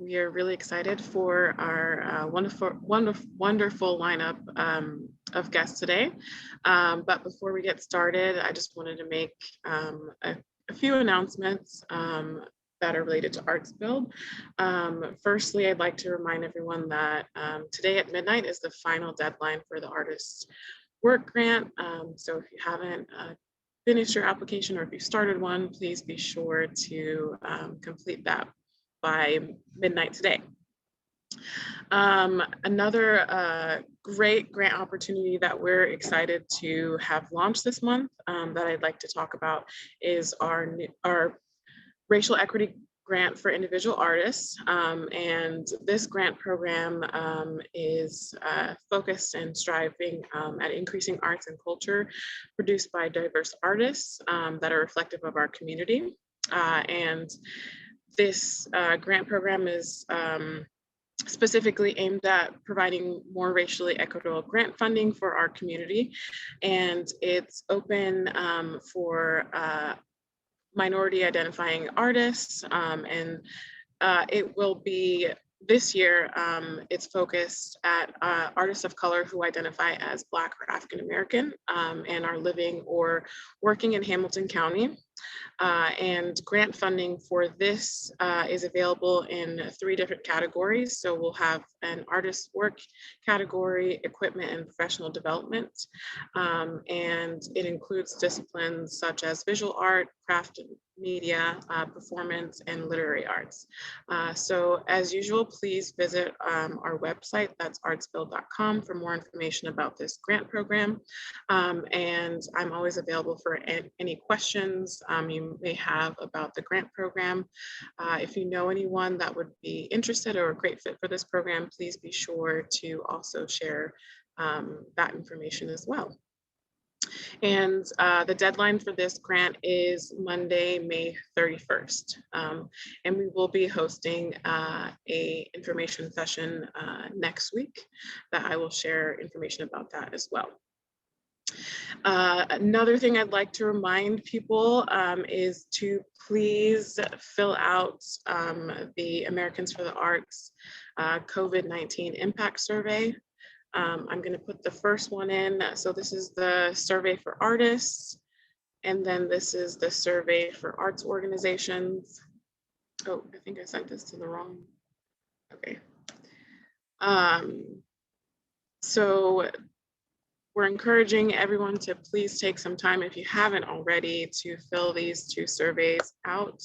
We are really excited for our wonderful lineup of guests today. But before we get started, I just wanted to make a few announcements that are related to Arts Build. Firstly, I'd like to remind everyone that today at midnight is the final deadline for the Artist Work Grant. So if you haven't finished your application or if you started one, please be sure to complete that by midnight today. Another great grant opportunity that we're excited to have launched this month that I'd like to talk about is our racial equity grant for individual artists. And this grant program is focused and striving at increasing arts and culture produced by diverse artists that are reflective of our community. And this grant program is specifically aimed at providing more racially equitable grant funding for our community. And it's open for minority identifying artists, and it will be this year, it's focused at artists of color who identify as Black or African American and are living or working in Hamilton County. And grant funding for this is available in 3 different categories. So we'll have an artist work category, equipment and professional development. And it includes disciplines such as visual art, craft and media, performance, and literary arts. So as usual, please visit our website, that's artsbuild.com, for more information about this grant program. And I'm always available for any questions you may have about the grant program. If you know anyone that would be interested or a great fit for this program, please be sure to also share that information as well. And the deadline for this grant is Monday, May 31st. And we will be hosting a information session next week that I will share information about that as well. Another thing I'd like to remind people is to please fill out the Americans for the Arts COVID-19 Impact Survey. I'm going to put the first one in. So this is the survey for artists, and then this is the survey for arts organizations. Oh, I think I sent this to the wrong. Okay. So we're encouraging everyone to please take some time, if you haven't already, to fill these 2 surveys out.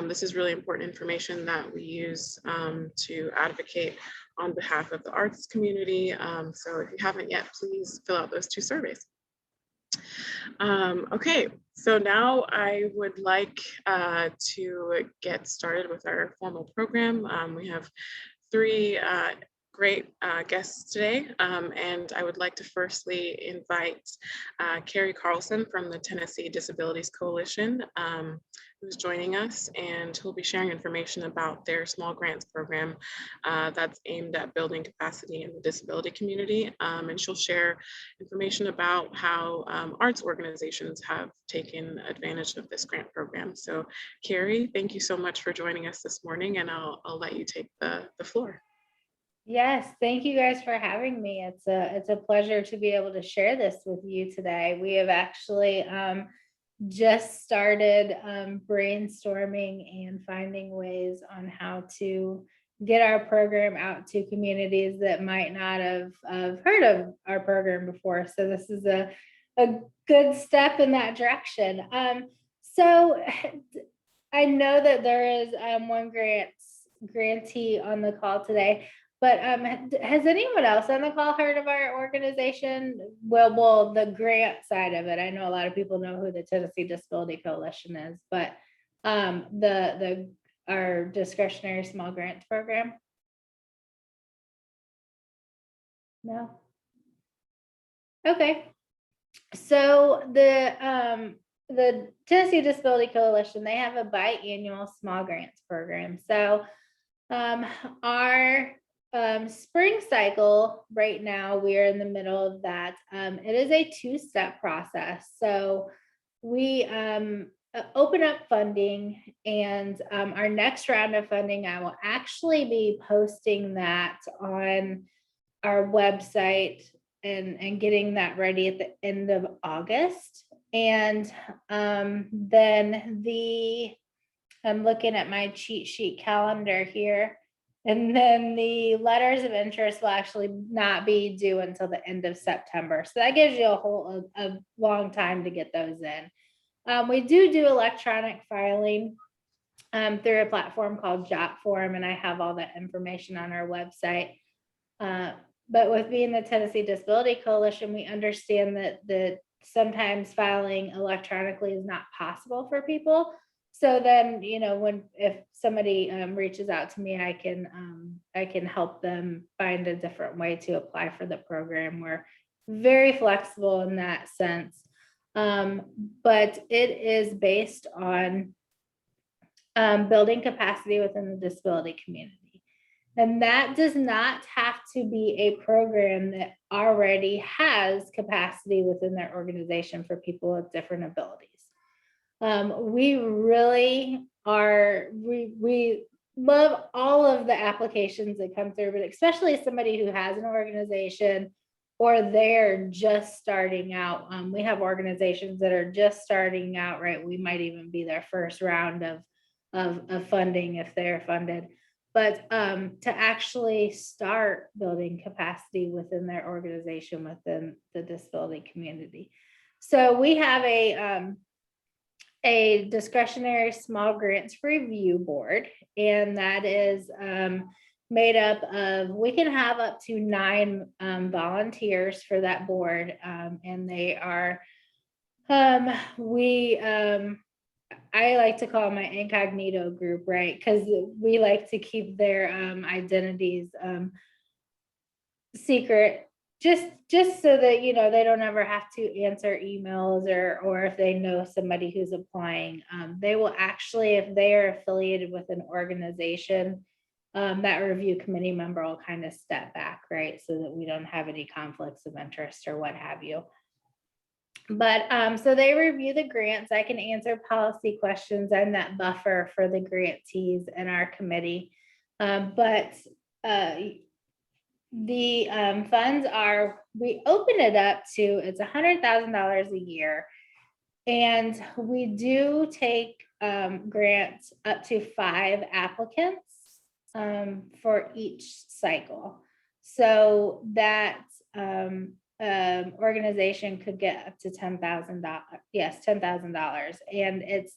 This is really important information that we use to advocate on behalf of the arts community. So if you haven't yet, please fill out those 2 surveys. Okay, so now I would like to get started with our formal program. We have 3 great guests today, and I would like to firstly invite Carrie Carlson from the Tennessee Disabilities Coalition, who's joining us, and who'll be sharing information about their small grants program that's aimed at building capacity in the disability community. And she'll share information about how arts organizations have taken advantage of this grant program. So Carrie, thank you so much for joining us this morning, and I'll let you take the floor. Yes, thank you guys for having me. It's a pleasure to be able to share this with you today. We have actually just started brainstorming and finding ways on how to get our program out to communities that might not have heard of our program before. So this is a good step in that direction. So I know that there is one grantee on the call today. But has anyone else on the call heard of our organization? Well, the grant side of it. I know a lot of people know who the Tennessee Disability Coalition is, but our discretionary small grants program. No. Okay. So the Tennessee Disability Coalition, they have a biannual small grants program. So our spring cycle right now, we are in the middle of that. It is a 2-step process. So we open up funding, and our next round of funding, I will actually be posting that on our website and getting that ready at the end of August. And then I'm looking at my cheat sheet calendar here. And then the letters of interest will actually not be due until the end of September. So that gives you a long time to get those in. We do electronic filing through a platform called JotForm, and I have all that information on our website. But with being the Tennessee Disability Coalition, we understand that sometimes filing electronically is not possible for people. So then, if somebody reaches out to me, I can help them find a different way to apply for the program. We're very flexible in that sense. But it is based on building capacity within the disability community. And that does not have to be a program that already has capacity within their organization for people with different abilities. We really are, we love all of the applications that come through, but especially somebody who has an organization or they're just starting out. We have organizations that are just starting out, right? We might even be their first round of funding if they're funded. But to actually start building capacity within their organization, within the disability community. So we have a discretionary small grants review board, and that is made up of, we can have up to 9 volunteers for that board, and they are, I like to call my incognito group, right? Because we like to keep their identities secret, just so that they don't ever have to answer emails, or if they know somebody who's applying, they will actually, if they are affiliated with an organization, that review committee member will kind of step back, right? So that we don't have any conflicts of interest or what have you. But so they review the grants. I can answer policy questions. I'm that buffer for the grantees in our committee. But the funds are, we open it up to, it's $100,000 a year. And we do take grants up to 5 applicants for each cycle. So that organization could get up to $10,000. Yes, $10,000, and it's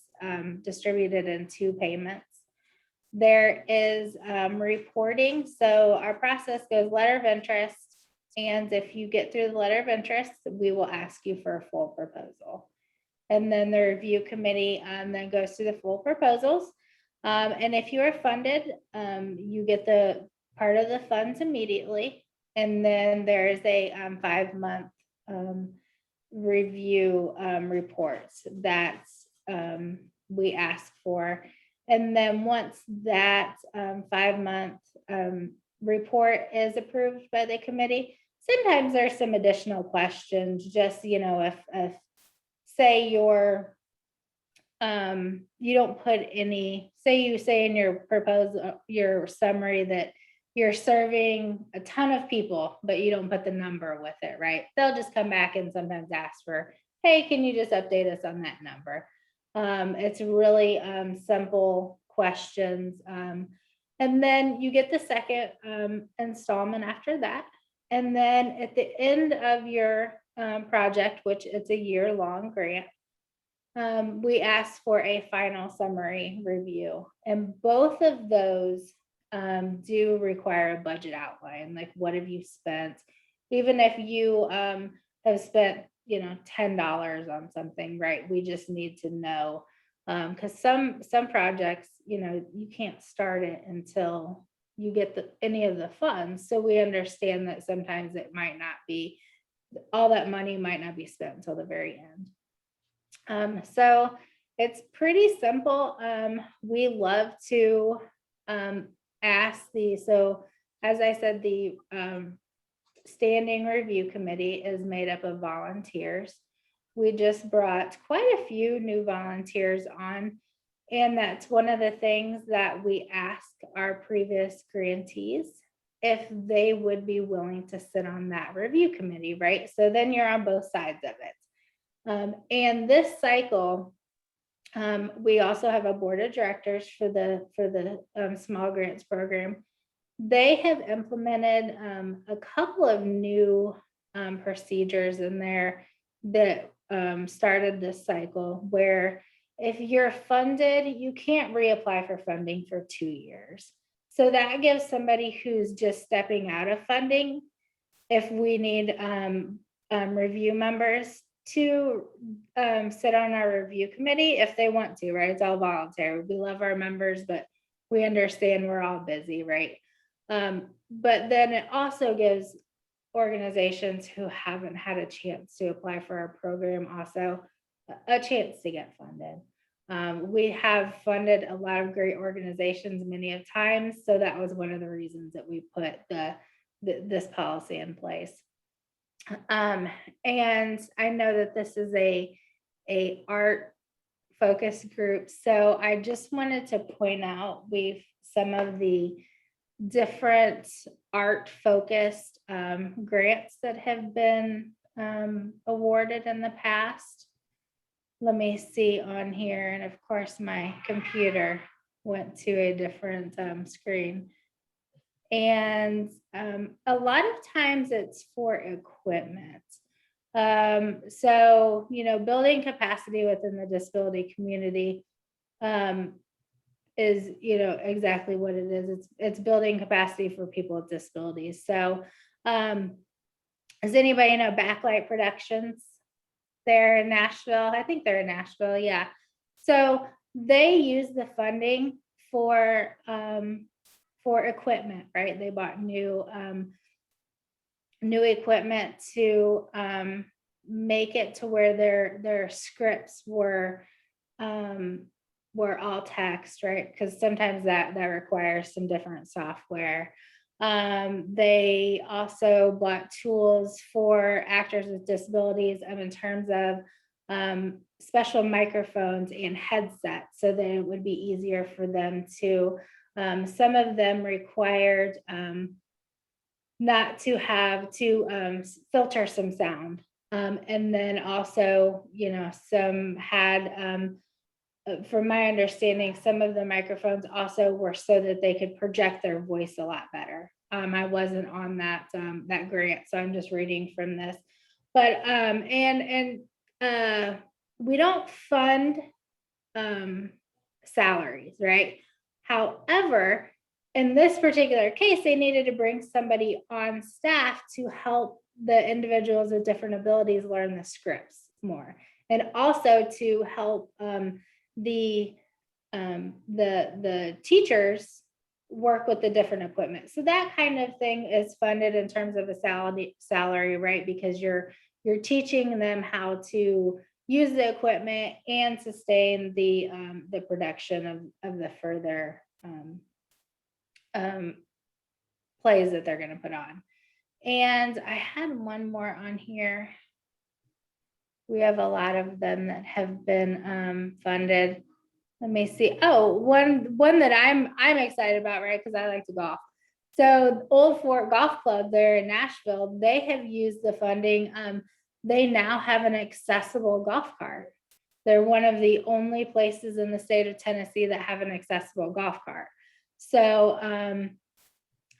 distributed in 2 payments. There is reporting. So our process goes letter of interest, and if you get through the letter of interest, we will ask you for a full proposal. And then the review committee then goes through the full proposals. And if you are funded, you get the part of the funds immediately. And then there is a 5-month review reports that we ask for. And then once that 5-month report is approved by the committee, sometimes there's some additional questions, just, if say you're, you don't put any, say you say in your proposal, your summary that you're serving a ton of people, but you don't put the number with it, right? They'll just come back and sometimes ask for, hey, can you just update us on that number? It's really simple questions. And then you get the second installment after that. And then at the end of your project, which it's a year-long grant, we ask for a final summary review. And both of those do require a budget outline, like what have you spent? Even if you have spent, $10 on something, right? We just need to know, because some projects, you can't start it until you get any of the funds. So we understand that sometimes it might not be, all that money might not be spent until the very end. So it's pretty simple. We love to ask so as I said, the standing review committee is made up of volunteers. we just brought quite a few new volunteers on. And that's one of the things that we ask our previous grantees if they would be willing to sit on that review committee, right? So then you're on both sides of it. And this cycle, we also have a board of directors for the small grants program. They have implemented a couple of new procedures in there that started this cycle, where if you're funded, you can't reapply for funding for 2 years. So that gives somebody who's just stepping out of funding, if we need review members to sit on our review committee if they want to, right? It's all voluntary. We love our members, but we understand we're all busy, right? But then it also gives organizations who haven't had a chance to apply for our program also a chance to get funded. We have funded a lot of great organizations many of times, so that was one of the reasons that we put this policy in place. And I know that this is a art focus group, so I just wanted to point out some of the different art focused grants that have been awarded in the past. Let me see on here, and of course my computer went to a different screen. And a lot of times it's for equipment. So, building capacity within the disability community is, exactly what it is. It's building capacity for people with disabilities. So does anybody know Backlight Productions? They're in Nashville. I think they're in Nashville. Yeah. So they use the funding for equipment, right? They bought new equipment to make it to where their scripts were all text, right? Because sometimes that requires some different software. They also bought tools for actors with disabilities in terms of special microphones and headsets, so that it would be easier for them to, some of them required not to have to filter some sound. And then also, some had, from my understanding, some of the microphones also were so that they could project their voice a lot better. I wasn't on that grant, so I'm just reading from this. But we don't fund salaries, right? However, in this particular case, they needed to bring somebody on staff to help the individuals with different abilities learn the scripts more, and also to help the teachers work with the different equipment. So that kind of thing is funded in terms of a salary, right? Because you're teaching them how to use the equipment and sustain the production of the further plays that they're going to put on. And I had one more on here. We have a lot of them that have been funded. Let me see. Oh, one that I'm excited about, right? Because I like to golf. So Old Fort Golf Club there in Nashville, they have used the funding. They now have an accessible golf cart. They're one of the only places in the state of Tennessee that have an accessible golf cart. So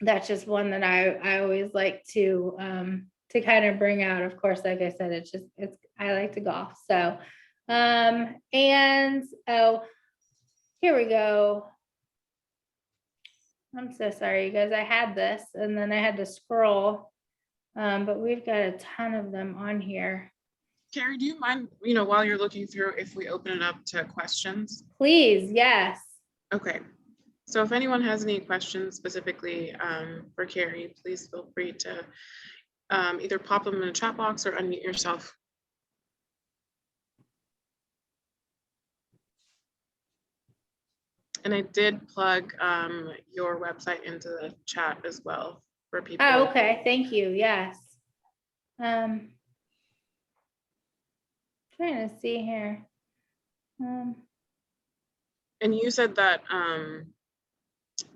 that's just one that I always like to kind of bring out. Of course, like I said, I like to golf. So and oh, here we go. I'm so sorry, you guys. I had this and then I had to scroll, but we've got a ton of them on here. Carrie, do you mind, while you're looking through, if we open it up to questions? Please, yes. Okay. So if anyone has any questions specifically for Carrie, please feel free to either pop them in the chat box or unmute yourself. And I did plug your website into the chat as well for people. Oh, okay. Thank you. Yes. trying to see here. And you said that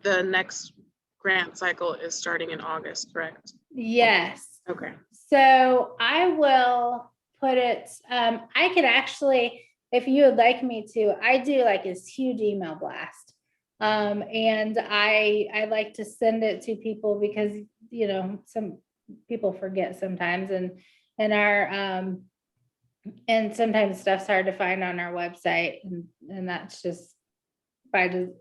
the next grant cycle is starting in August, correct? Yes. Okay. So I will put it, I could actually, if you would like me to, I do like this huge email blast. And I like to send it to people because, you know, some people forget sometimes and our, and sometimes stuff's hard to find on our website and that's just I'm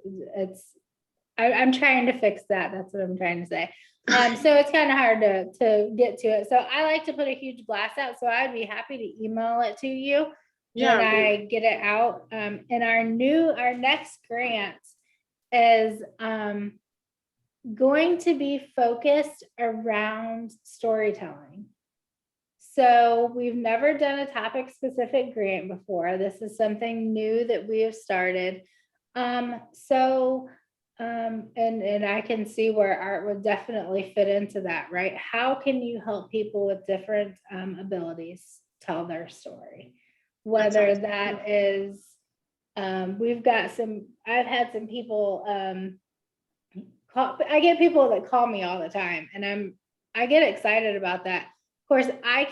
trying to fix that. That's what I'm trying to say. So it's kind of hard to get to it. So I like to put a huge blast out. So I'd be happy to email it to you when I get it out. And our next grant is going to be focused around storytelling. So we've never done a topic specific grant before. This is something new that we have started. And I can see where art would definitely fit into that, right? How can you help people with different abilities tell their story? Whether that is, I've had some people, I get people that call me all the time and I get excited about that. Of course,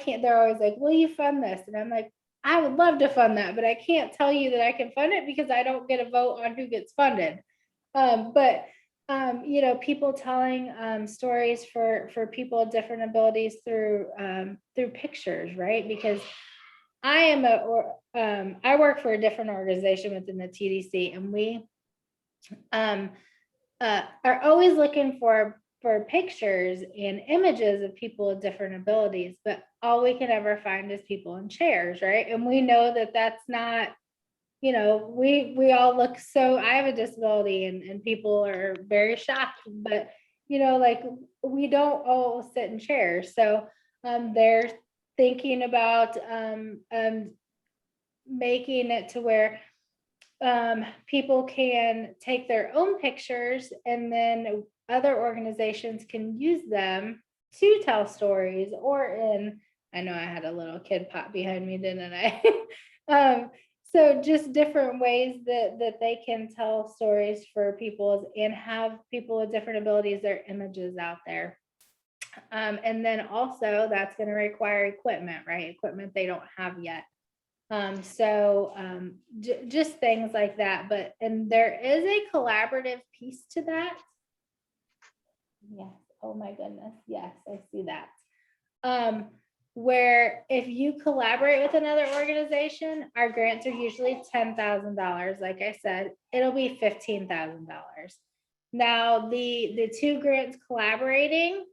they're always like, will you fund this? And I'm like, I would love to fund that, but I can't tell you that I can fund it because I don't get a vote on who gets funded. You know, people telling stories for people with different abilities through pictures, right? Because I work for a different organization within the TDC, and we are always looking for pictures and images of people with different abilities, but all we can ever find is people in chairs, right? And we know that that's not, you know, we all look so, I have a disability and people are very shocked, but you know, like we don't all sit in chairs. So they're thinking about making it to where people can take their own pictures and then other organizations can use them to tell stories I know I had a little kid pop behind me, didn't I? So just different ways that they can tell stories for people and have people with different abilities, their images out there. And then also that's going to require equipment, right? Equipment they don't have yet. Just things like that, and there is a collaborative piece to that. Yes. Oh my goodness. Yes, I see that. Where if you collaborate with another organization, our grants are usually $10,000. Like I said, it'll be $15,000. Now the two grants collaborating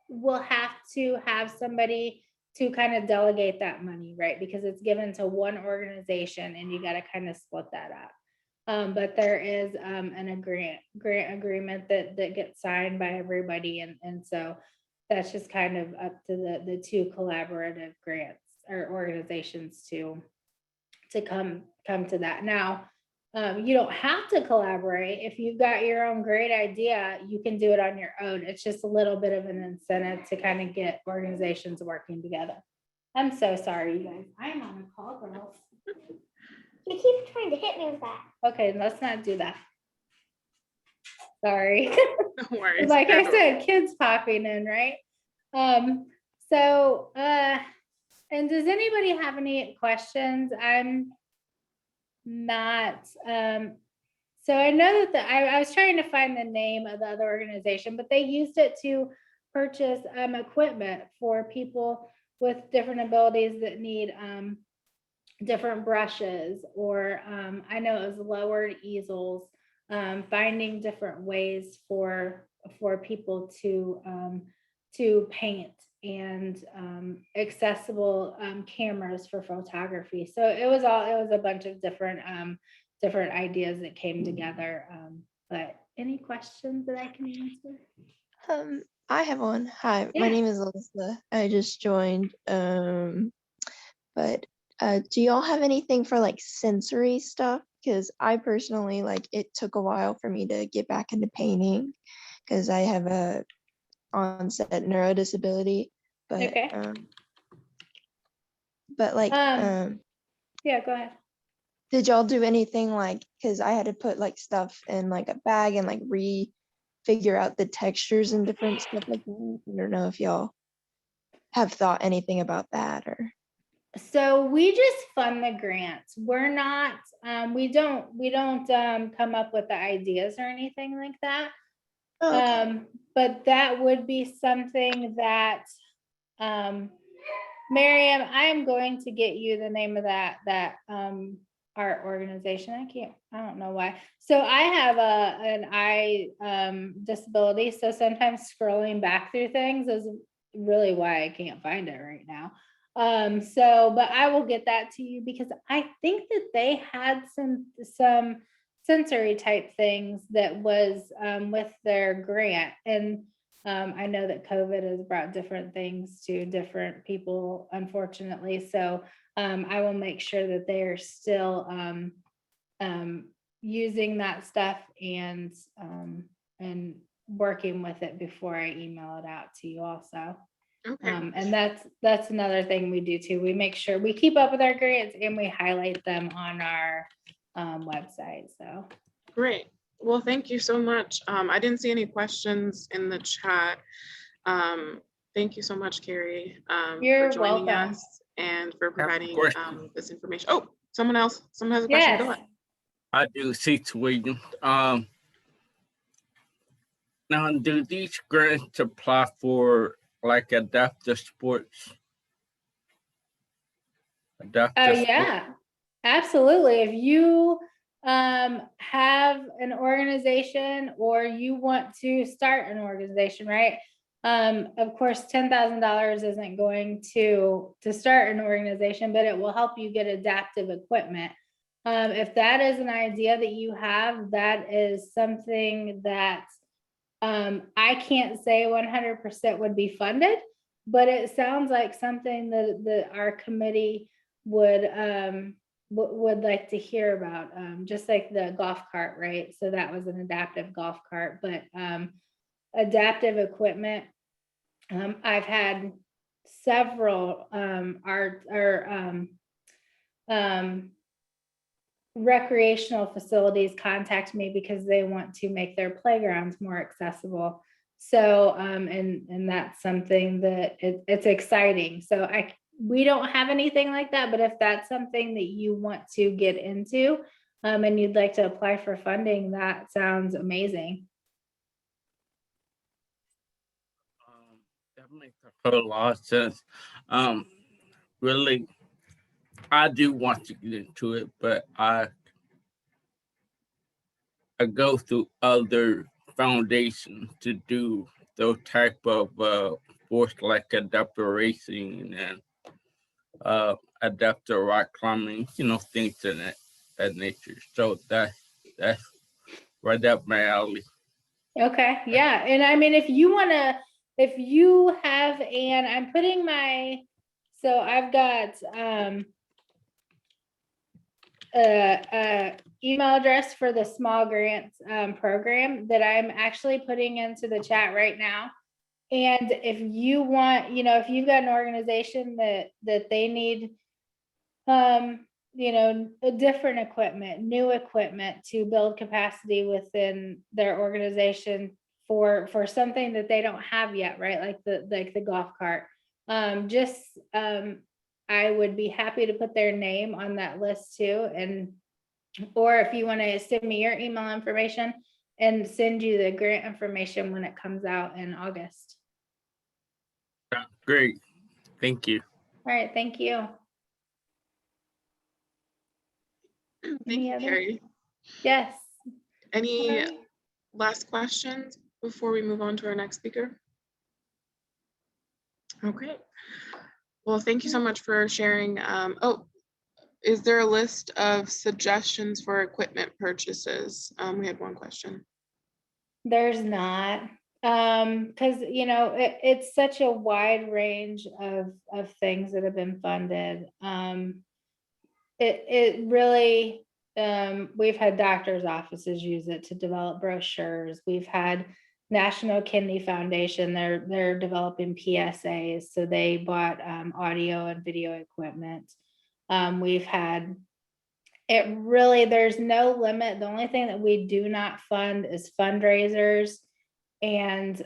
will have to have somebody to kind of delegate that money, right? Because it's given to one organization and you got to kind of split that up. But there is a grant agreement that gets signed by everybody. And so that's just kind of up to the two collaborative grants or organizations to come to that. Now, you don't have to collaborate. If you've got your own great idea, you can do it on your own. It's just a little bit of an incentive to kind of get organizations working together. I'm so sorry, you guys. I'm on a call, girls. You keep trying to hit me with that. Okay, let's not do that. Sorry. No worries. Like I said, kids popping in, right? And does anybody have any questions? I'm not, so I know that I was trying to find the name of the other organization, but they used it to purchase equipment for people with different abilities that need different brushes, or I know it was lowered easels, finding different ways for people to paint, and accessible cameras for photography. So it was a bunch of different ideas that came together. But any questions that I can answer? I have one. Hi, my name is Alyssa. I just joined. But do y'all have anything for like sensory stuff? Because I personally, like, it took a while for me to get back into painting because I have a onset neurodisability. But Okay. but like Yeah, go ahead. Did y'all do anything like, because I had to put like stuff in like a bag and like figure out the textures and different stuff like that? I don't know if y'all have thought anything about that or. So we just fund the grants. We're not, we don't come up with the ideas or anything like that. Oh, okay. But that would be something that, Miriam, I am going to get you the name of that art organization. I don't know why. So I have an eye disability. So sometimes scrolling back through things is really why I can't find it right now. But I will get that to you because I think that they had some sensory type things that was with their grant. And I know that COVID has brought different things to different people, unfortunately. So I will make sure that they are still using that stuff and working with it before I email it out to you also. Okay. And that's another thing we do too. We make sure we keep up with our grants and we highlight them on our website. So Great. Well, thank you so much. I didn't see any questions in the chat. Thank you so much, Carrie, you're for joining welcome. us and for providing question. this information. Oh, someone has a question. Go Yes. ahead. I do see Sweden. Now, do these grants apply for like adaptive sports? Yeah, absolutely. If you have an organization or you want to start an organization, right? Of course, $10,000 isn't going to start an organization, but it will help you get adaptive equipment. If that is an idea that you have, that is something that I can't say 100% would be funded, but it sounds like something that our committee would like to hear about, just like the golf cart, right? So that was an adaptive golf cart, but adaptive equipment. I've had several recreational facilities contact me because they want to make their playgrounds more accessible. So and that's something that it's exciting. So we don't have anything like that, but if that's something that you want to get into and you'd like to apply for funding, that sounds amazing. That makes a whole lot of sense. Really, I do want to get into it, but I go through other foundations to do those type of sports like adaptive racing and adaptive rock climbing, things in that nature. So that's right up my alley. Okay, yeah. And I mean, if you have, and I'm putting so I've got email address for the small grants program that I'm actually putting into the chat right now. And if you want, if you've got an organization that they need a different equipment, new equipment to build capacity within their organization for something that they don't have yet, right? Like the golf cart. I would be happy to put their name on that list too. Or if you want to send me your email information and send you the grant information when it comes out in August. Great. Thank you. All right. Thank you. Thank you, Carrie. Yes. Any last questions before we move on to our next speaker? Okay. Well, thank you so much for sharing. Is there a list of suggestions for equipment purchases? We had one question. There's not, because it's such a wide range of things that have been funded. It really, we've had doctors' offices use it to develop brochures. We've had National Kidney Foundation, they're developing PSAs, so they bought audio and video equipment. We've had it really, there's no limit. The only thing that we do not fund is fundraisers. And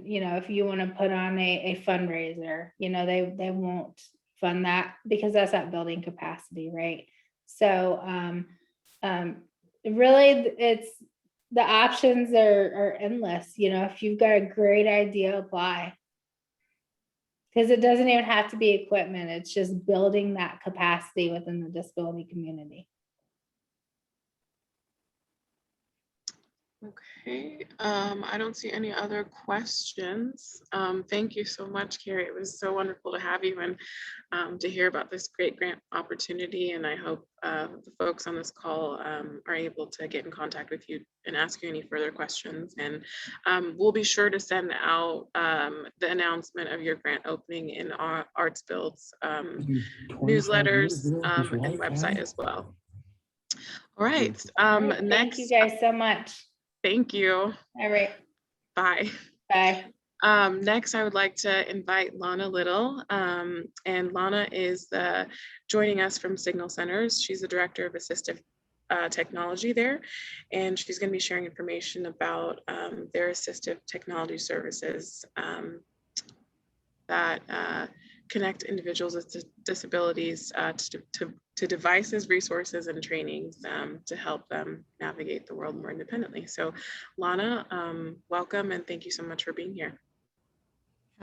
you know, if you want to put on a fundraiser, you know, they won't fund that because that's at building capacity, right? So really it's the options are endless. You know, if you've got a great idea, apply. Because it doesn't even have to be equipment, it's just building that capacity within the disability community. Okay, I don't see any other questions. Thank you so much, Carrie. It was so wonderful to have you and to hear about this great grant opportunity. And I hope the folks on this call are able to get in contact with you and ask you any further questions. And we'll be sure to send out the announcement of your grant opening in our Arts Builds newsletters and website as well. All right, Great. next. Thank you guys so much. Thank you. All right. Bye. Bye. Next, I would like to invite Lana Little. And Lana is joining us from Signal Centers. She's the Director of Assistive Technology there. And she's going to be sharing information about their assistive technology services that connect individuals with disabilities to devices, resources, and trainings to help them navigate the world more independently. So Lana, welcome and thank you so much for being here.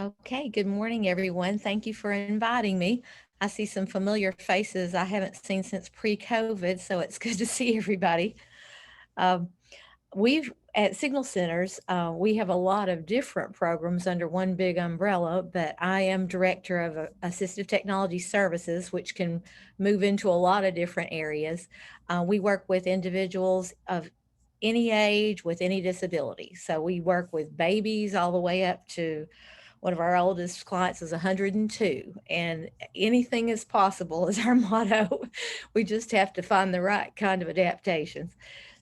Okay, good morning, everyone. Thank you for inviting me. I see some familiar faces I haven't seen since pre-COVID, so it's good to see everybody. At Signal Centers, we have a lot of different programs under one big umbrella, but I am Director of Assistive Technology Services, which can move into a lot of different areas. We work with individuals of any age with any disability. So we work with babies all the way up to one of our oldest clients is 102, and anything is possible is our motto. We just have to find the right kind of adaptations.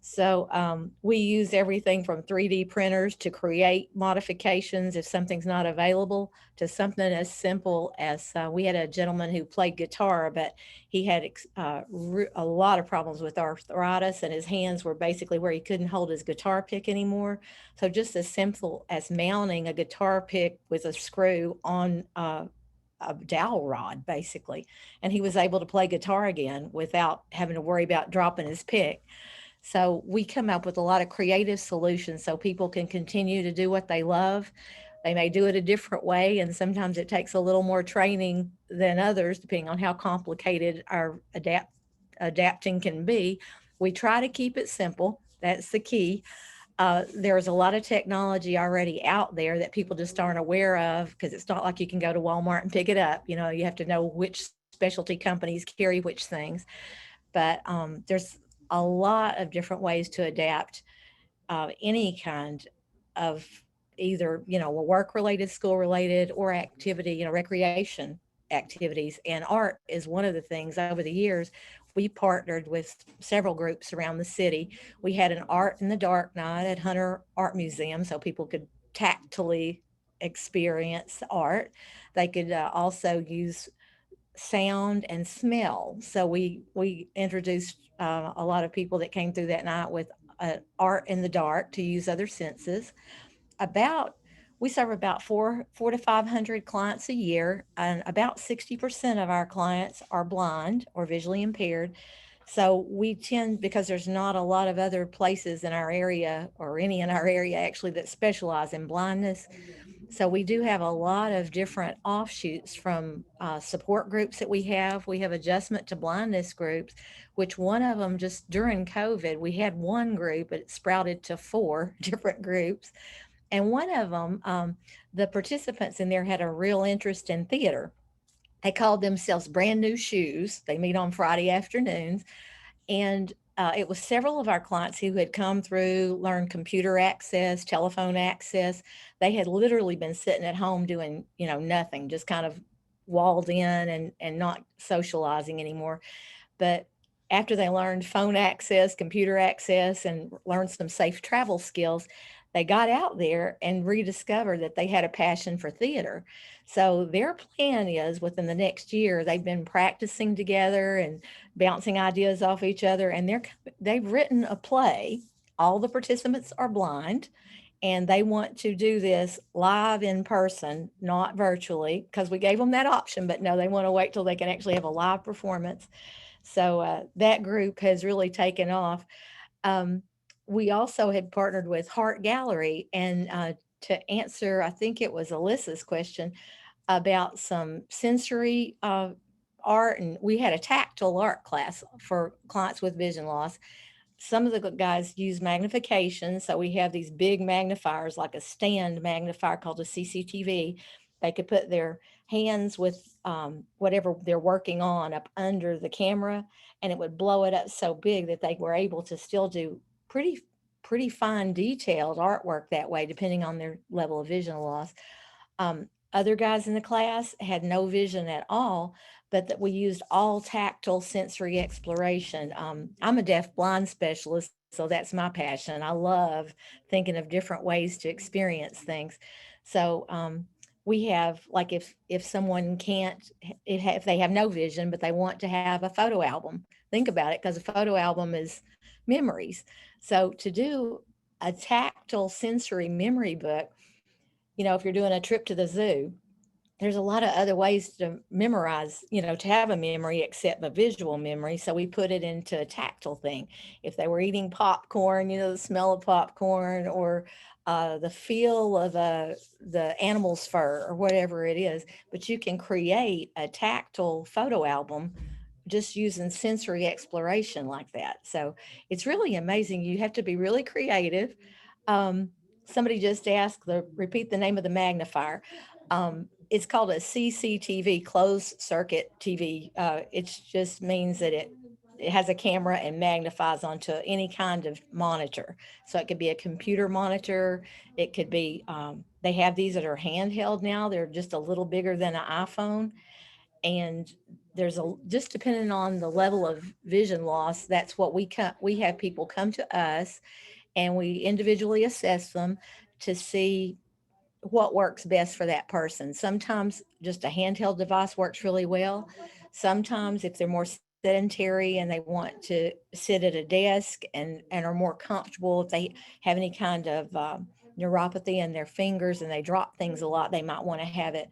So we use everything from 3D printers to create modifications if something's not available, to something as simple as we had a gentleman who played guitar, but he had a lot of problems with arthritis, and his hands were basically where he couldn't hold his guitar pick anymore. So just as simple as mounting a guitar pick with a screw on a dowel rod, basically, and he was able to play guitar again without having to worry about dropping his pick. So we come up with a lot of creative solutions so people can continue to do what they love. They may do it a different way, and sometimes it takes a little more training than others, depending on how complicated our adapting can be. We try to keep it simple. That's the key. There's a lot of technology already out there that people just aren't aware of, because it's not like you can go to Walmart and pick it up. You know, you have to know which specialty companies carry which things. But there's a lot of different ways to adapt any kind of either, you know, work-related, school-related, or activity, you know, recreation activities. And art is one of the things. Over the years, we partnered with several groups around the city. We had an art in the dark night at Hunter Art Museum, so people could tactily experience art. They could also use sound and smell. So we introduced a lot of people that came through that night with art in the dark to use other senses. We serve about 400 to 500 clients a year, and about 60% of our clients are blind or visually impaired. So we tend, because there's not a lot of other places in our area, or any in our area actually, that specialize in blindness. So we do have a lot of different offshoots from support groups that we have. We have adjustment to blindness groups, which one of them, just during COVID, we had one group, but it sprouted to 4 different groups. And one of them, the participants in there had a real interest in theater. They called themselves Brand New Shoes. They meet on Friday afternoons. And it was several of our clients who had come through, learned computer access, telephone access. They had literally been sitting at home doing, you know, nothing, just kind of walled in and not socializing anymore. But after they learned phone access, computer access, and learned some safe travel skills, they got out there and rediscovered that they had a passion for theater. So their plan is within the next year, they've been practicing together and bouncing ideas off each other, and they've written a play. All the participants are blind, and they want to do this live in person, not virtually, because we gave them that option, but no, they want to wait till they can actually have a live performance. So that group has really taken off. Um, we also had partnered with Heart Gallery, and to answer, I think it was Alyssa's question about some sensory art, and we had a tactile art class for clients with vision loss. Some of the guys use magnification. So we have these big magnifiers, like a stand magnifier called a CCTV. They could put their hands with whatever they're working on up under the camera, and it would blow it up so big that they were able to still do pretty fine detailed artwork that way, depending on their level of vision loss. Other guys in the class had no vision at all, but that we used all tactile sensory exploration. I'm a deaf blind specialist, so that's my passion. I love thinking of different ways to experience things. So we have, like, if someone can't, if they have no vision, but they want to have a photo album, think about it, because a photo album is memories. So to do a tactile sensory memory book, if you're doing a trip to the zoo, there's a lot of other ways to memorize, to have a memory except the visual memory. So we put it into a tactile thing. If they were eating popcorn, the smell of popcorn, or the feel of the animal's fur, or whatever it is. But you can create a tactile photo album just using sensory exploration like that. So it's really amazing. You have to be really creative. Somebody just asked, repeat the name of the magnifier. It's called a CCTV, closed circuit TV. It just means that it has a camera and magnifies onto any kind of monitor. So it could be a computer monitor. It could be, they have these that are handheld now. They're just a little bigger than an iPhone. And just depending on the level of vision loss, that's what we have people come to us, and we individually assess them to see what works best for that person. Sometimes just a handheld device works really well. Sometimes if they're more sedentary and they want to sit at a desk and are more comfortable, if they have any kind of neuropathy in their fingers and they drop things a lot, they might want to have it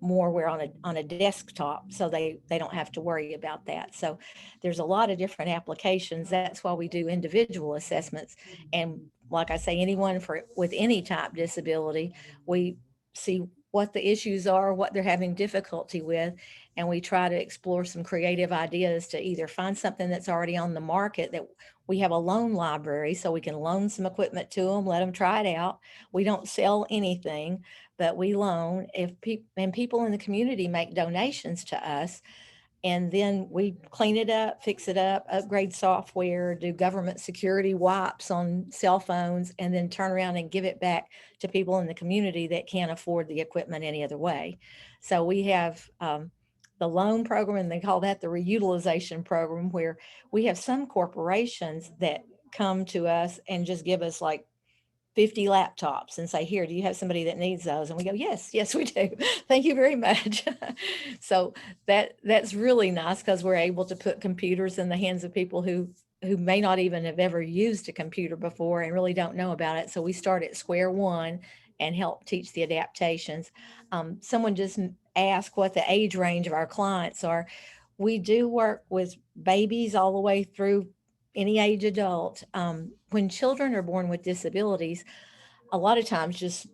more where on a desktop, so they don't have to worry about that. So there's a lot of different applications. That's why we do individual assessments. And like I say, anyone with any type disability, we see what the issues are, what they're having difficulty with, and we try to explore some creative ideas to either find something that's already on the market. That we have a loan library, so we can loan some equipment to them, let them try it out. We don't sell anything, but we loan. If people in the community make donations to us, and then we clean it up, fix it up, upgrade software, do government security wipes on cell phones, and then turn around and give it back to people in the community that can't afford the equipment any other way. So we have the loan program, and they call that the reutilization program, where we have some corporations that come to us and just give us like 50 laptops and say, here, do you have somebody that needs those? And we go, yes, we do. Thank you very much. So that's really nice, because we're able to put computers in the hands of people who may not even have ever used a computer before and really don't know about it. So we start at square one and help teach the adaptations. Someone just asked what the age range of our clients are. We do work with babies all the way through any age adult. When children are born with disabilities, a lot of times just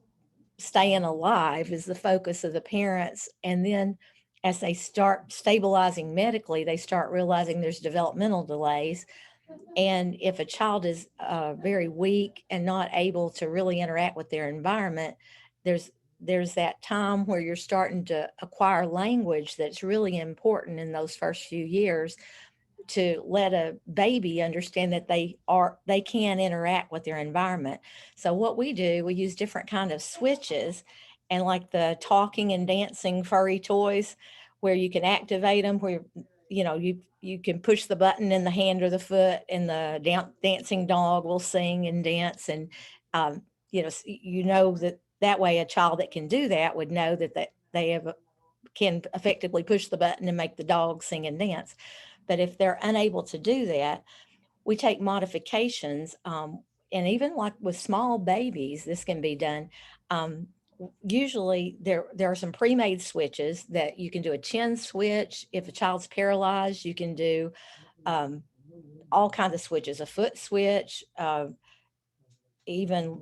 staying alive is the focus of the parents. And then as they start stabilizing medically, they start realizing there's developmental delays. And if a child is very weak and not able to really interact with their environment, there's that time where you're starting to acquire language that's really important in those first few years, to let a baby understand that they can interact with their environment. So what we do, we use different kind of switches, and like the talking and dancing furry toys, where you can activate them, where you can push the button in the hand or the foot, and the dancing dog will sing and dance. And you know that way a child that can do that would know that they can effectively push the button and make the dog sing and dance. But if they're unable to do that, we take modifications. And even like with small babies, this can be done. Usually there are some pre-made switches that you can do a chin switch. If a child's paralyzed, you can do all kinds of switches, a foot switch, even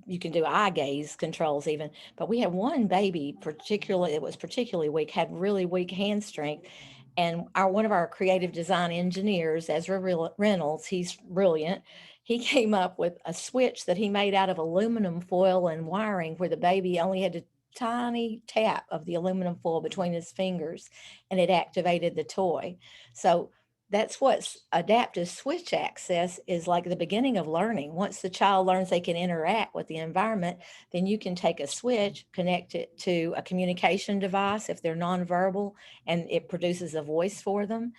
you can do eye gaze controls even. But we had one baby particularly, it was particularly weak, had really weak hand strength. And one of our creative design engineers, Ezra Reynolds, he's brilliant. He came up with a switch that he made out of aluminum foil and wiring, where the baby only had a tiny tap of the aluminum foil between his fingers, and it activated the toy. So that's what adaptive switch access is like, the beginning of learning. Once the child learns they can interact with the environment, then you can take a switch, connect it to a communication device if they're nonverbal, and it produces a voice for them.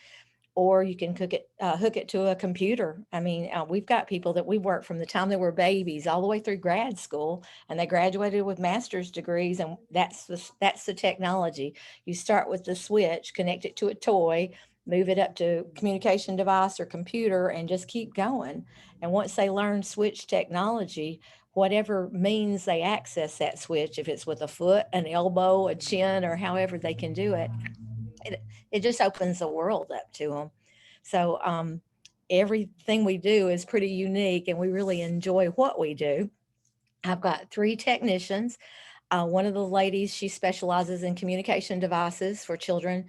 Or you can hook it to a computer. I mean, we've got people that we work from the time they were babies all the way through grad school, and they graduated with master's degrees, and that's the technology. You start with the switch, connect it to a toy, move it up to communication device or computer, and just keep going. And once they learn switch technology, whatever means they access that switch, if it's with a foot, an elbow, a chin, or however they can do it, it just opens the world up to them. So everything we do is pretty unique, and we really enjoy what we do. I've got 3 technicians. One of the ladies, she specializes in communication devices for children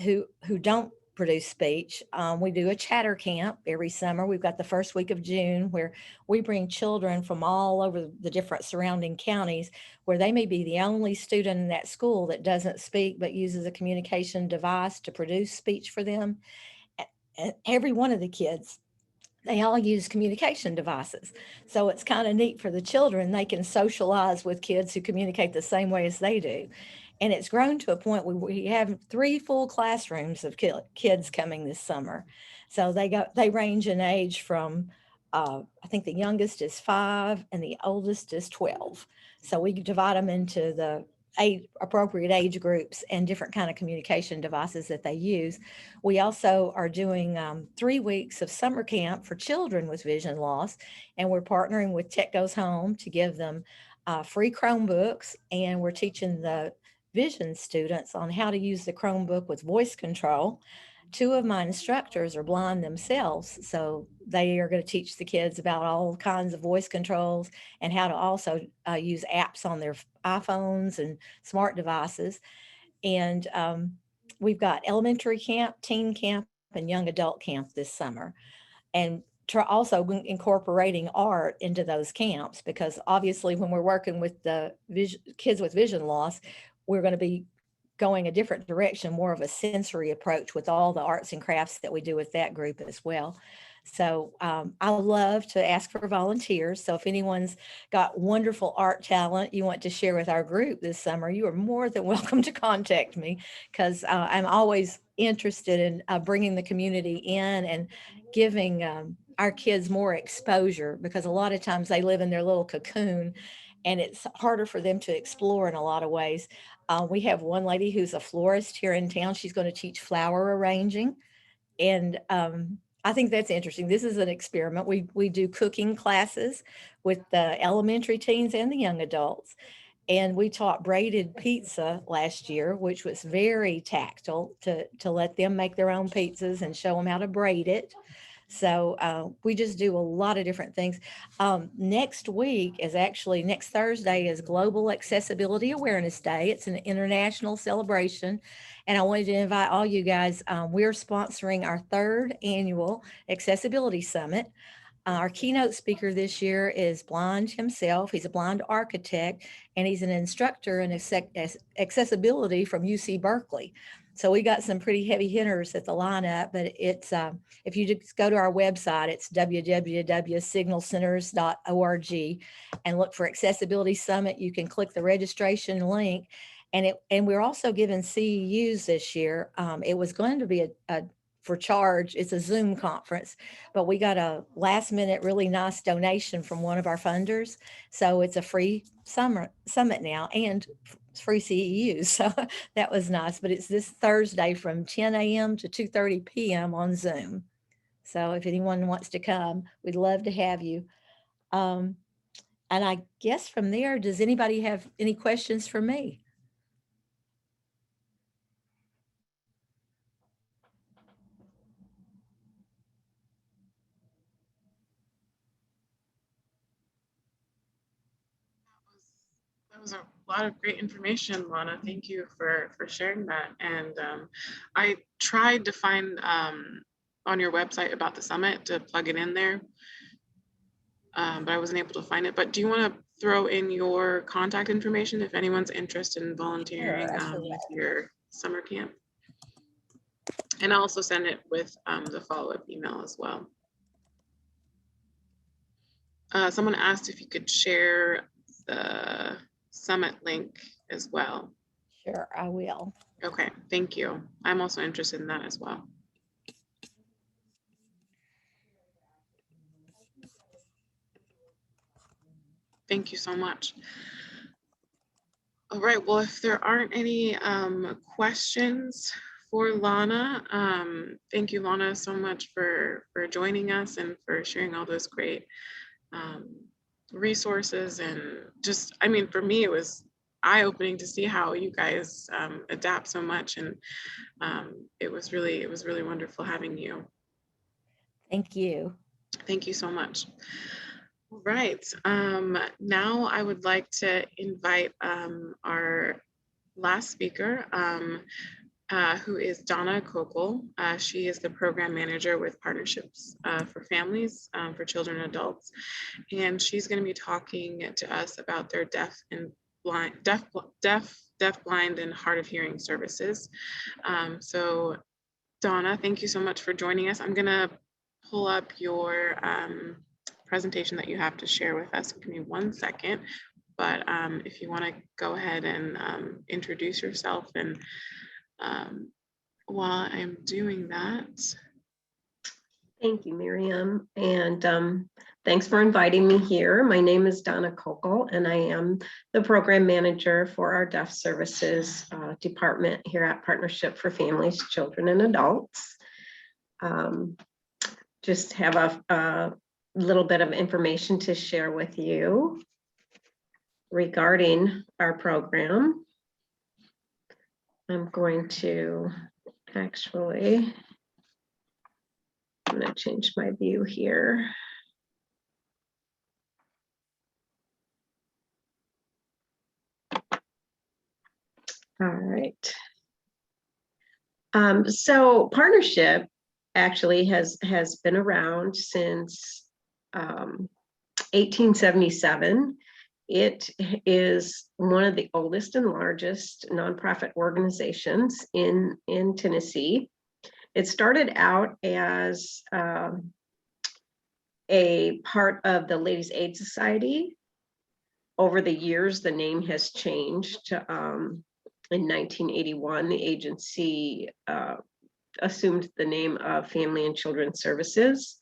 who don't produce speech. We do a chatter camp every summer. We've got the first week of June, where we bring children from all over the different surrounding counties, where they may be the only student in that school that doesn't speak but uses a communication device to produce speech for them. And every one of the kids, they all use communication devices. So it's kind of neat for the children. They can socialize with kids who communicate the same way as they do. And it's grown to a point where we have 3 full classrooms of kids coming this summer. So they range in age from, I think the youngest is 5 and the oldest is 12. So we divide them into the appropriate age groups and different kind of communication devices that they use. We also are doing 3 weeks of summer camp for children with vision loss, and we're partnering with Tech Goes Home to give them free Chromebooks, and we're teaching the vision students on how to use the Chromebook with voice control. 2 of my instructors are blind themselves, so they are going to teach the kids about all kinds of voice controls and how to also use apps on their iPhones and smart devices. And we've got elementary camp, teen camp, and young adult camp this summer. And also incorporating art into those camps, because obviously when we're working with the kids with vision loss, we're going to be going a different direction, more of a sensory approach with all the arts and crafts that we do with that group as well. So I love to ask for volunteers. So if anyone's got wonderful art talent you want to share with our group this summer, you are more than welcome to contact me, because I'm always interested in bringing the community in and giving our kids more exposure, because a lot of times they live in their little cocoon and it's harder for them to explore in a lot of ways. We have one lady who's a florist here in town. She's going to teach flower arranging. And I think that's interesting. This is an experiment. We do cooking classes with the elementary teens and the young adults. And we taught braided pizza last year, which was very tactile to let them make their own pizzas and show them how to braid it. So we just do a lot of different things. Next Thursday is Global Accessibility Awareness Day. It's an international celebration. And I wanted to invite all you guys. We're sponsoring our 3rd annual Accessibility Summit. Our keynote speaker this year is blind himself. He's a blind architect, and he's an instructor in accessibility from UC Berkeley. So we got some pretty heavy hitters at the lineup, but it's if you just go to our website, it's www.signalcenters.org and look for Accessibility Summit. You can click the registration link, and we're also giving CEUs this year. It was going to be for charge. It's a Zoom conference, but we got a last minute, really nice donation from one of our funders. So it's a free summit now and free CEUs. So that was nice, but it's this Thursday from 10 a.m. to 2:30 p.m. on Zoom. So if anyone wants to come, we'd love to have you. And I guess from there, does anybody have any questions for me? That was a lot of great information, Lana. Thank you for sharing that. And I tried to find on your website about the summit to plug it in there, but I wasn't able to find it. But do you want to throw in your contact information if anyone's interested in volunteering with your summer camp? And I'll also send it with the follow-up email as well. Someone asked if you could share the summit link as well. Sure, I will. Okay, thank you. I'm also interested in that as well. Thank you so much. All right, well, if there aren't any questions for Lana, thank you, Lana, so much for joining us and for sharing all those great resources. And just, I mean, for me, it was eye-opening to see how you guys adapt so much. And it was really wonderful having you. Thank you. Thank you so much. All right, now I would like to invite our last speaker, who is Donna Cokel. She is the program manager with Partnerships for Families for Children and Adults. And she's going to be talking to us about their deaf, blind, and hard of hearing services. So Donna, thank you so much for joining us. I'm going to pull up your presentation that you have to share with us. Give me 1 second. But if you want to go ahead and introduce yourself, and while I'm doing that. Thank you, Miriam, and thanks for inviting me here. My name is Donna Cokel, and I am the program manager for our Deaf Services department here at Partnership for Families, Children, and Adults. Just have a little bit of information to share with you regarding our program. I'm going to actually, I'm going to change my view here. All right. So Partnership actually has been around since 1877. It is one of the oldest and largest nonprofit organizations in Tennessee. It started out as a part of the Ladies Aid Society. Over the years, the name has changed. In 1981, the agency assumed the name of Family and Children's Services.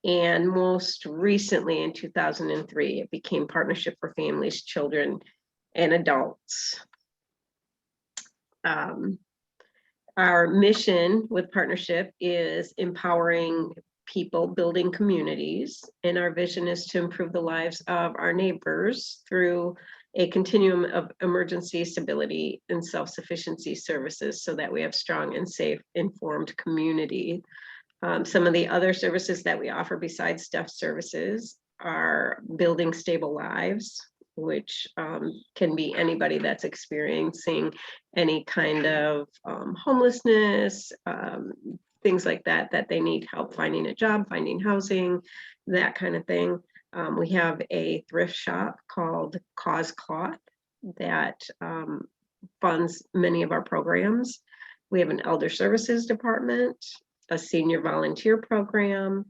And most recently, in 2003, it became Partnership for Families, Children, and Adults. Our mission with Partnership is empowering people, building communities, and our vision is to improve the lives of our neighbors through a continuum of emergency, stability, and self-sufficiency services so that we have strong and safe, informed community. Some of the other services that we offer besides deaf services are building stable lives, which can be anybody that's experiencing any kind of homelessness, things like that, that they need help finding a job, finding housing, that kind of thing. We have a thrift shop called Cause Cloth that funds many of our programs. We have an elder services department, a senior volunteer program,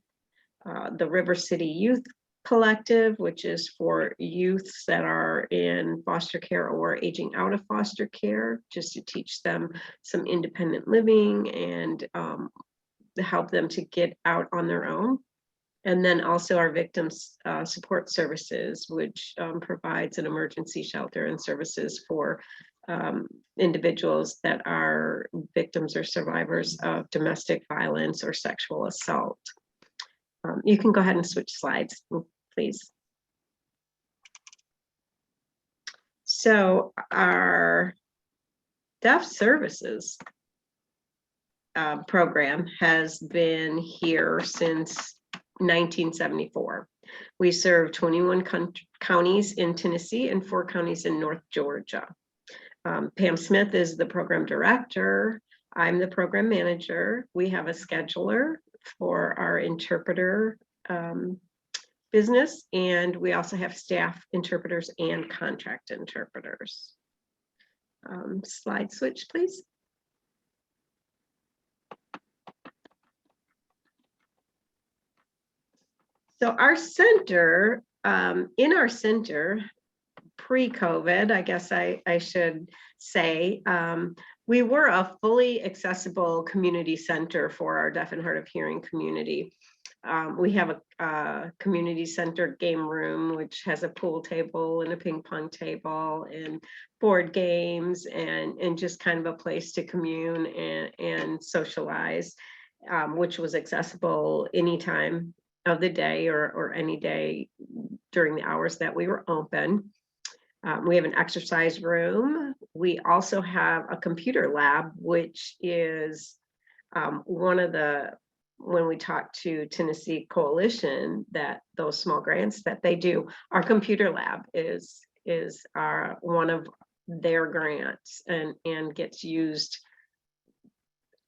the River City Youth Collective, which is for youths that are in foster care or aging out of foster care, just to teach them some independent living and to help them to get out on their own. And then also our victims support services, which provides an emergency shelter and services for individuals that are victims or survivors of domestic violence or sexual assault. You can go ahead and switch slides, please. So our deaf services program has been here since 1974. We serve 21 counties in Tennessee and 4 counties in North Georgia. Pam Smith is the program director. I'm the program manager. We have a scheduler for our interpreter business, and we also have staff interpreters and contract interpreters. Slide switch, please. So our center, in our center, pre-COVID, I guess I should say, we were a fully accessible community center for our deaf and hard of hearing community. We have a community center game room, which has a pool table and a ping pong table and board games and just kind of a place to commune and socialize, which was accessible anytime of the day or any day during the hours that we were open. We have an exercise room. We also have a computer lab, which is one of the, when we talk to Tennessee Coalition, that those small grants that they do, our computer lab is one of their grants and gets used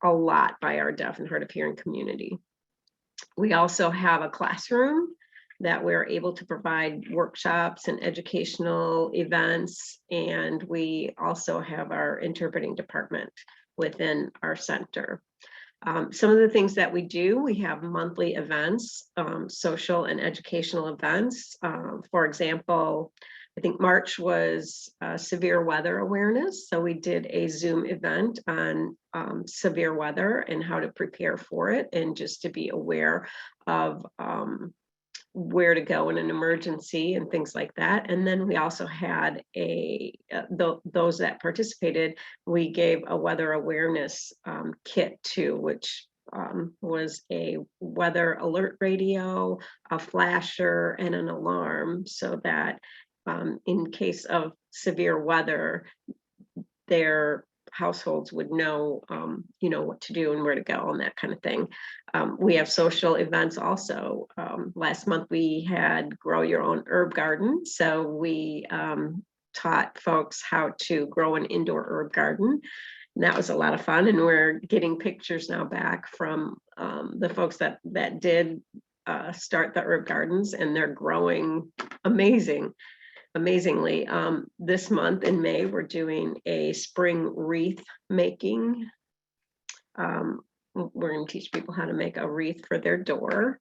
a lot by our deaf and hard of hearing community. We also have a classroom that we're able to provide workshops and educational events. And we also have our interpreting department within our center. Some of the things that we do, we have monthly events, social and educational events. For example, I think March was severe weather awareness. So we did a Zoom event on severe weather and how to prepare for it and just to be aware of where to go in an emergency and things like that. And then we also had those that participated, we gave a weather awareness kit too, which was a weather alert radio, a flasher, and an alarm, so that in case of severe weather, their households would know, what to do and where to go and that kind of thing. We have social events also. Last month we had grow your own herb garden. So we taught folks how to grow an indoor herb garden. And that was a lot of fun. And we're getting pictures now back from the folks that did start the herb gardens, and they're growing amazingly. This month in May, we're doing a spring wreath making. We're going to teach people how to make a wreath for their door.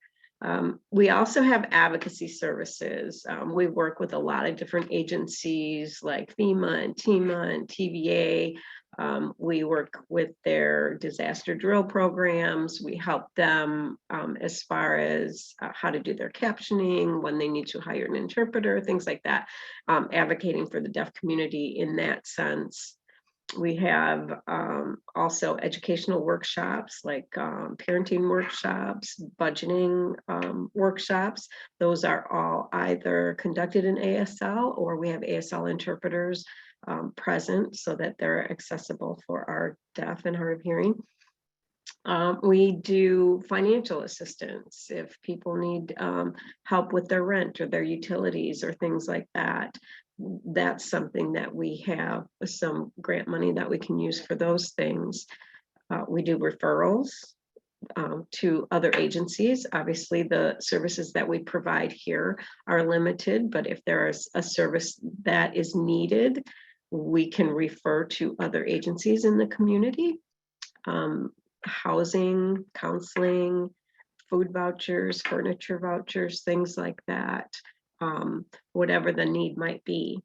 We also have advocacy services. We work with a lot of different agencies like FEMA and TEMA and TVA. We work with their disaster drill programs. We help them as far as how to do their captioning, when they need to hire an interpreter, things like that, advocating for the deaf community in that sense. We have also educational workshops like parenting workshops, budgeting workshops. Those are all either conducted in ASL, or we have ASL interpreters present so that they're accessible for our deaf and hard of hearing. We do financial assistance if people need help with their rent or their utilities or things like that. That's something that we have some grant money that we can use for those things. We do referrals to other agencies. Obviously, the services that we provide here are limited, but if there is a service that is needed, we can refer to other agencies in the community. Housing, counseling, food vouchers, furniture vouchers, things like that, whatever the need might be.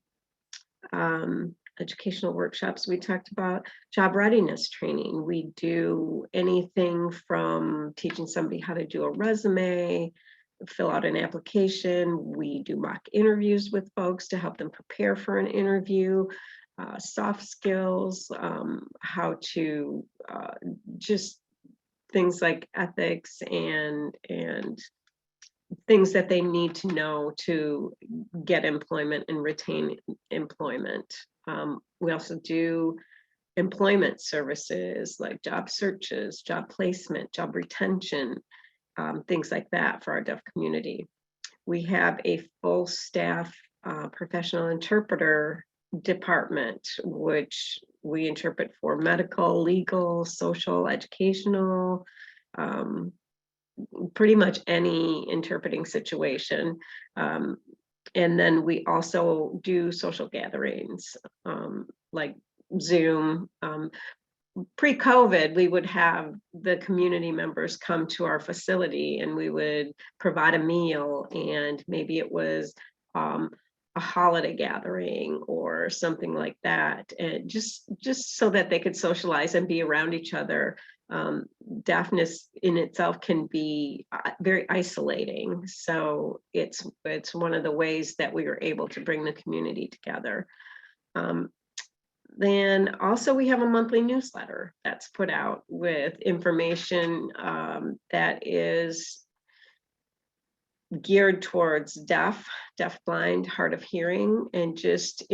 Educational workshops, we talked about job readiness training. We do anything from teaching somebody how to do a resume, fill out an application. We do mock interviews with folks to help them prepare for an interview, soft skills, how to just things like ethics and things that they need to know to get employment and retain employment. We also do employment services like job searches, job placement, job retention, things like that for our deaf community. We have a full staff professional interpreter department, which we interpret for medical, legal, social, educational, pretty much any interpreting situation. And then we also do social gatherings like Zoom. Pre-COVID, we would have the community members come to our facility and we would provide a meal, and maybe it was a holiday gathering or something like that, and just so that they could socialize and be around each other. Deafness in itself can be very isolating, so it's one of the ways that we were able to bring the community together. Then also we have a monthly newsletter that's put out with information that is geared towards deaf, blind, hard of hearing, and just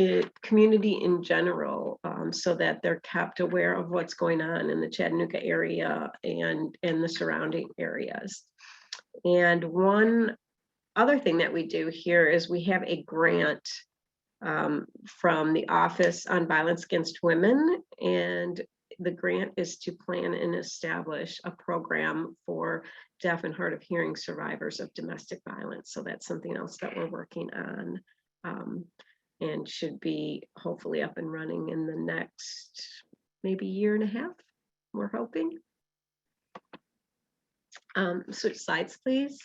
community in general, so that they're kept aware of what's going on in the Chattanooga area and the surrounding areas. And one other thing that we do here is we have a grant from the Office on Violence Against Women, and the grant is to plan and establish a program for deaf and hard of hearing survivors of domestic violence. So that's something else that we're working on, and should be hopefully up and running in the next maybe year and a half, we're hoping. Switch slides, please.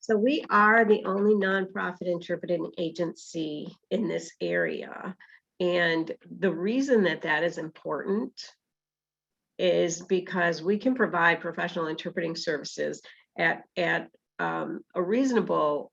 So we are the only nonprofit interpreting agency in this area. And the reason that that is important is because we can provide professional interpreting services at a reasonable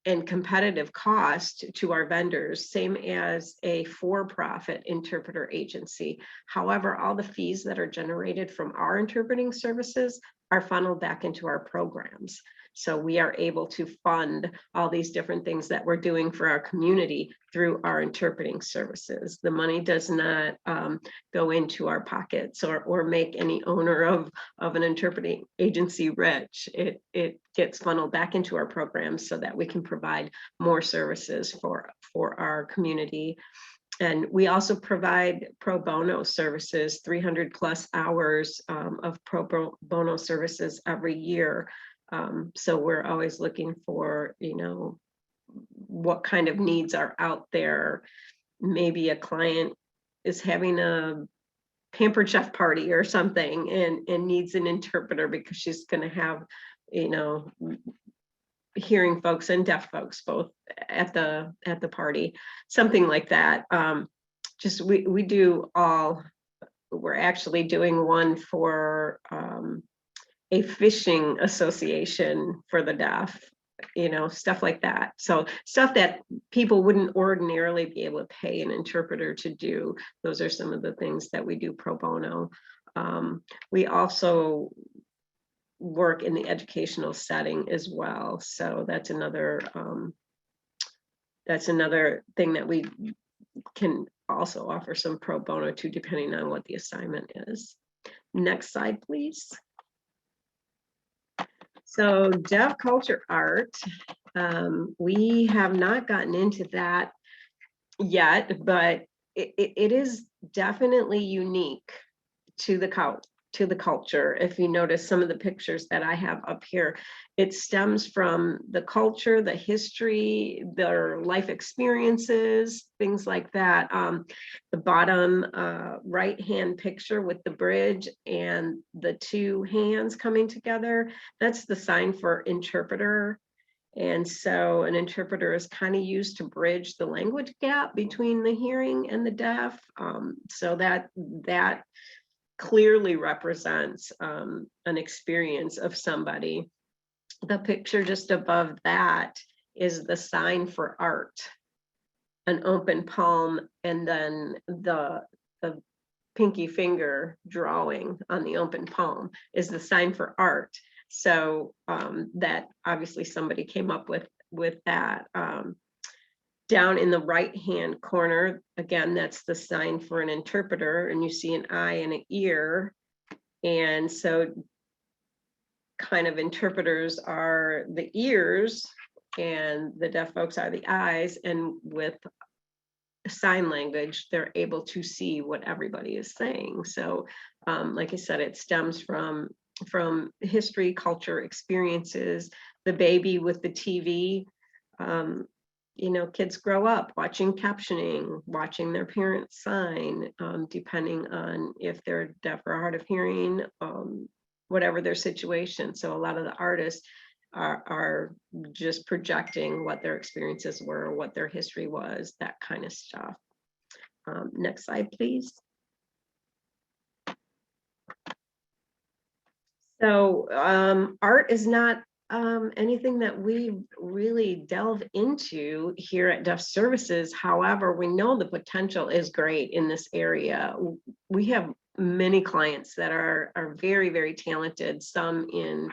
and competitive cost to our vendors, same as a for-profit interpreter agency. However, all the fees that are generated from our interpreting services are funneled back into our programs. So we are able to fund all these different things that we're doing for our community through our interpreting services. The money does not go into our pockets or make any owner of an interpreting agency rich. It gets funneled back into our programs so that we can provide more services for our community. And we also provide pro bono services, 300 plus hours of pro bono services every year. So we're always looking for, what kind of needs are out there. Maybe a client is having a pampered chef party or something and needs an interpreter because she's going to have, hearing folks and deaf folks both at the party, something like that. Just we do all. We're actually doing one for a fishing association for the deaf, stuff like that. So stuff that people wouldn't ordinarily be able to pay an interpreter to do. Those are some of the things that we do pro bono. We also work in the educational setting as well. So that's another thing that we can also offer some pro bono to, depending on what the assignment is. Next slide, please. So deaf culture art, we have not gotten into that yet, but it is definitely unique to the to the culture. If you notice some of the pictures that I have up here, it stems from the culture, the history, their life experiences, things like that. The bottom right-hand picture with the bridge and the two hands coming together, that's the sign for interpreter. And so an interpreter is kind of used to bridge the language gap between the hearing and the deaf. So that clearly represents an experience of somebody. The picture just above that is the sign for art, an open palm, and then the pinky finger drawing on the open palm is the sign for art. So that obviously somebody came up with that. Down in the right hand corner, again, that's the sign for an interpreter, and you see an eye and an ear. And so kind of interpreters are the ears and the deaf folks are the eyes, and with sign language they're able to see what everybody is saying. So like I said, it stems from history, culture, experiences. The baby with the TV, you know, kids grow up watching captioning, watching their parents sign, depending on if they're deaf or hard of hearing, whatever their situation. So a lot of the artists are just projecting what their experiences were, what their history was, that kind of stuff. Next slide, please. So art is not anything that we really delve into here at Deaf Services. However, we know the potential is great in this area. We have many clients that are very, very talented, some in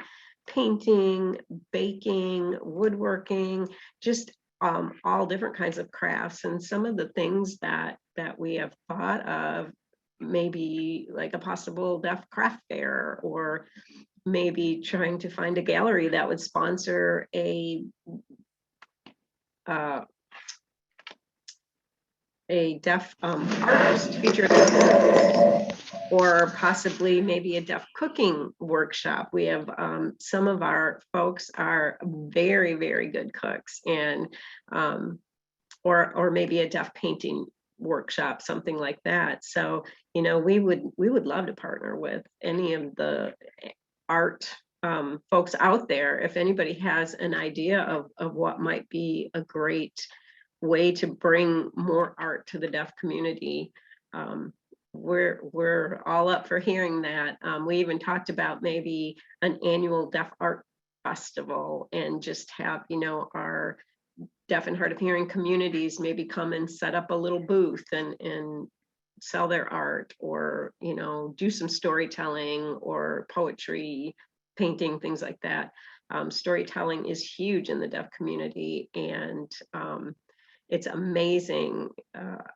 painting, baking, woodworking, just all different kinds of crafts. And some of the things that we have thought of, maybe like a possible deaf craft fair, or maybe trying to find a gallery that would sponsor a deaf artist featured, or possibly maybe a deaf cooking workshop. We have some of our folks are very, very good cooks, and or maybe a deaf painting workshop, something like that. So, you know, we would love to partner with any of the art folks out there. If anybody has an idea of what might be a great way to bring more art to the deaf community, we're all up for hearing that. We even talked about maybe an annual deaf art festival, and just have, you know, our deaf and hard of hearing communities maybe come and set up a little booth and sell their art, or, you know, do some storytelling or poetry, painting, things like that. Storytelling is huge in the deaf community, and it's amazing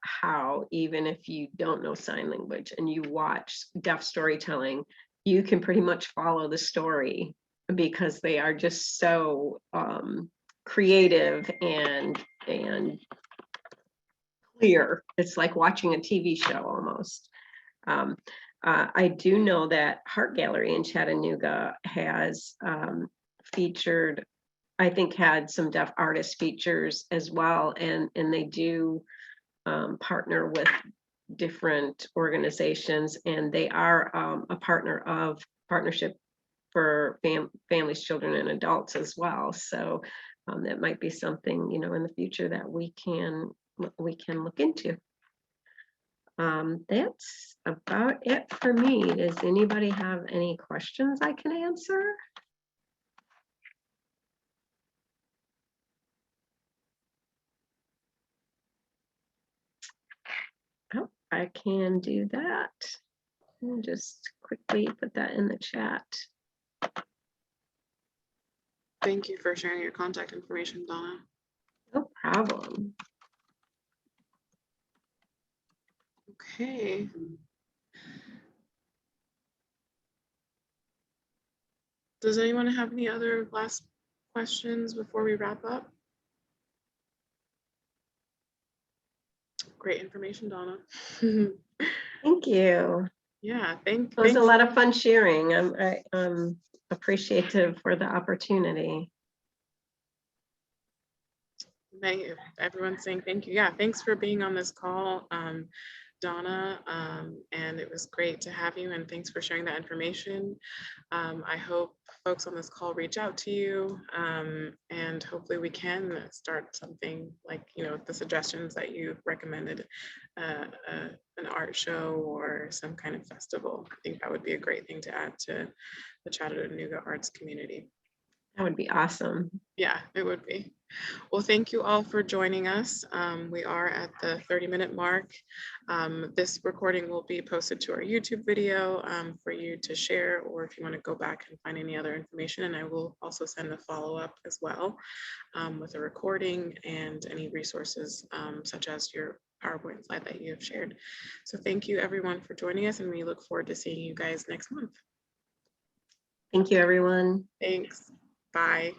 how, even if you don't know sign language and you watch deaf storytelling, you can pretty much follow the story, because they are just so creative and clear. It's like watching a TV show almost. I do know that Heart Gallery in Chattanooga has featured, I think, had some deaf artist features as well, and they do partner with different organizations, and they are a partner of Partnership for Families, Children, and Adults as well. So that might be something, you know, in the future that we can look into. That's about it for me. Does anybody have any questions I can answer? Oh, I can do that. I'll just quickly put that in the chat. Thank you for sharing your contact information, Donna. No problem. Okay. Does anyone have any other last questions before we wrap up? Great information, Donna. Thank you. Yeah, It was a lot of fun sharing. I'm appreciative for the opportunity. Everyone's saying thank you. Yeah, thanks for being on this call, Donna. And it was great to have you, and thanks for sharing that information. I hope folks on this call reach out to you, and hopefully we can start something like, the suggestions that you recommended, an art show or some kind of festival. I think that would be a great thing to add to the Chattanooga arts community. That would be awesome. Yeah, it would be. Well, thank you all for joining us. We are at the 30-minute mark. This recording will be posted to our YouTube video for you to share, or if you want to go back and find any other information. And I will also send a follow-up as well with a recording and any resources such as your PowerPoint slide that you have shared. So thank you everyone for joining us, and we look forward to seeing you guys next month. Thank you, everyone. Thanks. Bye.